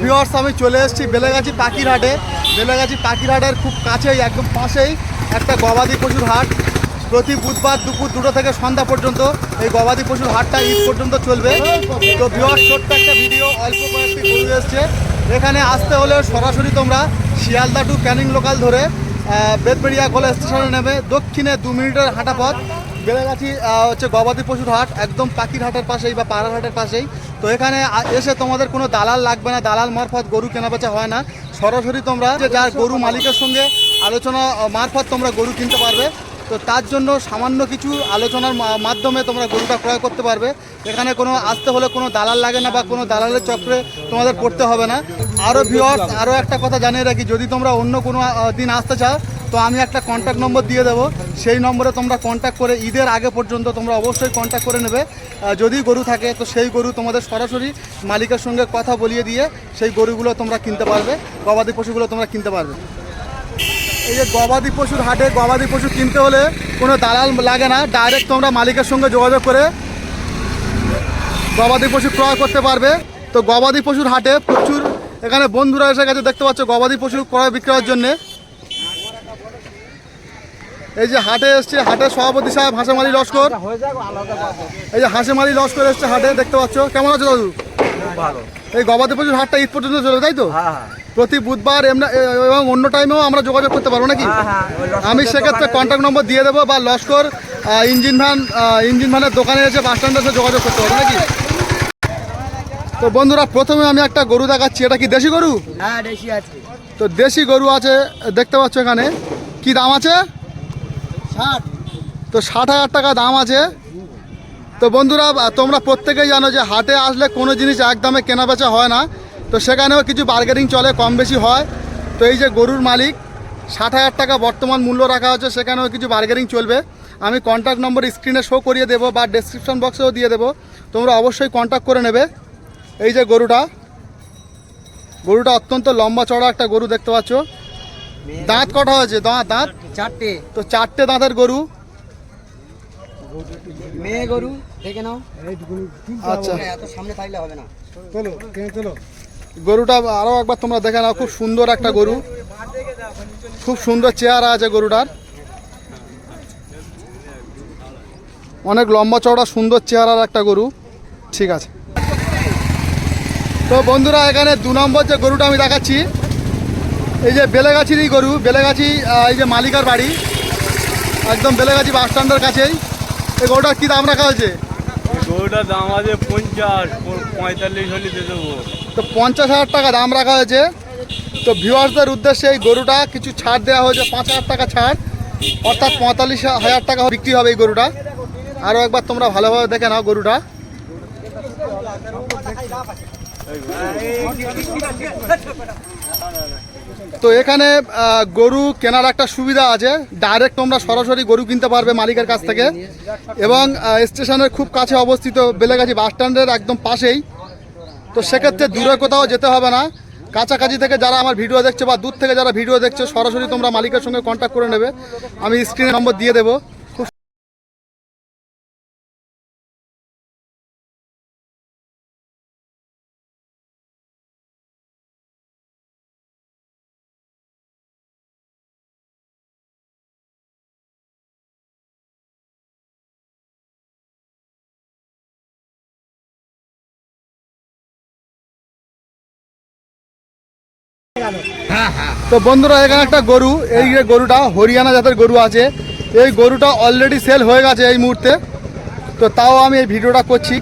Viewers আমি চলে এসেছি বেলেগাছি পাখির হাটে। বেলেগাছি পাখির হাটের খুব কাছেই একদম পাশেই একটা গবাদি পশুর হাট। প্রতি বুধবার দুপুর 2টো থেকে সন্ধ্যা পর্যন্ত এই গবাদি পশুর হাটটা ঈদ পর্যন্ত চলবে। তো ভিউয়ার্স ছোট্ট একটা ভিডিও, অল্প কয়েকটি গরু এসছে। এখানে আসতে হলে সরাসরি তোমরা শিয়ালদা টু ক্যানিং লোকাল ধরে বেতবেড়িয়া কলেজ স্টেশনে নেবে। দক্ষিণে 2 মিনিটের হাঁটা পথ। বেলেগাছি হচ্ছে গবাদি পশুর হাট, একদম পাখির হাটের পাশেই বা পাড়ার হাটের পাশেই। তো এখানে এসে তোমাদের কোনো দালাল লাগবে না, দালাল মারফত গরু কেনাবেচা হয় না। সরাসরি তোমরা যার গরু মালিকের সঙ্গে আলোচনা মারফত তোমরা গরু কিনতে পারবে। তো তার জন্য সামান্য কিছু আলোচনার মাধ্যমে তোমরা গরুটা ক্রয় করতে পারবে। এখানে কোনো আসতে হলে কোনো দালাল লাগে না বা কোনো দালালের চক্রে তোমাদের পড়তে হবে না। আরও ভিউয়ার্স আরও একটা কথা জানিয়ে রাখি, যদি তোমরা অন্য কোনো দিন আসতে চাও তো আমি একটা কন্ট্যাক্ট নম্বর দিয়ে দেবো। সেই নম্বরে তোমরা কন্ট্যাক্ট করে ঈদের আগে পর্যন্ত তোমরা অবশ্যই কন্ট্যাক্ট করে নেবে। যদি গরু থাকে তো সেই গরু তোমাদের সরাসরি মালিকের সঙ্গে কথা বলিয়ে দিয়ে সেই গরুগুলো তোমরা কিনতে পারবে, গবাদি পশুগুলো তোমরা কিনতে পারবে। এই যে গবাদি পশুর হাটে গবাদি পশু কিনতে হলে কোনো দালাল লাগে না, ডাইরেক্ট তোমরা মালিকের সঙ্গে যোগাযোগ করে গবাদি পশু ক্রয় করতে পারবে। তো গবাদি পশুর হাটে প্রচুর এখানে বন্ধুরা এসে গেছে, দেখতে পাচ্ছ গবাদি পশু ক্রয় বিক্রয়ের জন্যে। এই যে হাটে এসছে, হাটের সভাপতি সাহেব হাসেম আলী লস্কর। এই যে হাসেম আলী লস্কর এসছে হাটে, দেখতে পাচ্ছ। কেমন আছো দাদু? ভালো। এই গবাদি পশুর হাটটা ঈদ পর্যন্ত চলবে, তাই তো? প্রতি বুধবার এবং অন্য টাইমেও আমরা যোগাযোগ করতে পারবো নাকি? আমি সেক্ষেত্রে কন্ট্যাক্ট নম্বর দিয়ে দেবো, বা লস্কর ইঞ্জিন ভ্যানের দোকানে এসে বাস স্ট্যান্ডে এসে যোগাযোগ করতে পারবো নাকি? তো বন্ধুরা প্রথমে আমি একটা গরু দেখাচ্ছি। এটা কি দেশি গরু? হ্যাঁ দেশি আছে। তো দেশি গরু আছে, দেখতে পাচ্ছ। এখানে কি দাম আছে? 60। তো 60,000 টাকা দাম আছে। তো বন্ধুরা তোমরা প্রত্যেকেই জানো যে হাটে আসলে কোনো জিনিস একদমে কেনা বেচা হয় না। তো সেখানেও কিছু বার্গেনিং চলে, কম বেশি হয়। তো এই যে গরুর মালিক 60,000 টাকা বর্তমান মূল্য রাখা হচ্ছে, সেখানেও কিছু বার্গেনিং চলবে। আমি কন্ট্যাক্ট নম্বর স্ক্রিনে শো করিয়ে দেবো বা ডেসক্রিপশন বক্সেও দিয়ে দেবো, তোমরা অবশ্যই কন্ট্যাক্ট করে নেবে। এই যে গরুটা অত্যন্ত লম্বা চড়া একটা গরু, দেখতে পাচ্ছ। দাঁত কটা হয়েছে? দাঁত 4টে। তো 4টে দাঁতের গরু। মেয়ে গরু দেখে নাও। আচ্ছা, এত সামনে থাকলে হবে না। চলো গরুটা আরও একবার তোমরা দেখে নাও। খুব সুন্দর একটা গরু, খুব সুন্দর চেহারা আছে গরুটার। অনেক লম্বা চওড়া সুন্দর চেহারার একটা গরু। ঠিক আছে। তো বন্ধুরা এখানে 2 নম্বর যে গরুটা আমি দেখাচ্ছি, এই যে বেলেগাছিরই গরু। বেলেগাছি এই যে মালিকার বাড়ি, একদম বেলেগাছি বাস স্ট্যান্ডের কাছেই। এই গরুটার কী দাম রাখা হয়েছে? গরুটার দাম আছে 50, 45 হলে দিয়ে দেবো। তো 50,000 টাকা দাম রাখা হয়েছে। তো ভিউয়ার্সদের উদ্দেশ্যে এই গরুটা কিছু ছাড় দেওয়া হয়েছে, 5,000 টাকা ছাড়, অর্থাৎ 45,000 টাকা বিক্রি হবে এই গরুটা। আরও একবার তোমরা ভালোভাবে দেখে নাও গরুটা। তো এখানে গরু কেনার একটা সুবিধা আছে, ডাইরেক্ট তোমরা সরাসরি গরু কিনতে পারবে মালিকের কাছ থেকে। এবং স্টেশনের খুব কাছে অবস্থিত, বেলেগাছি বাস স্ট্যান্ডের একদম পাশেই। তো সেক্ষেত্রে দূরে কোথাও যেতে হবে না। কাছাকাছি থেকে যারা আমার ভিডিও দেখছে বা দূর থেকে যারা ভিডিও দেখছে, সরাসরি তোমরা মালিকের সঙ্গে কন্ট্যাক্ট করে নেবে। আমি স্ক্রিনে নম্বর দিয়ে দেবো। তো বন্ধুরা এখানে একটা গরু, এই যে গরুটা হরিয়ানা জাতের গরু আছে। এই গরুটা অলরেডি সেল হয়ে গেছে এই মুহূর্তে। তো তাও আমি এই ভিডিওটা করছি।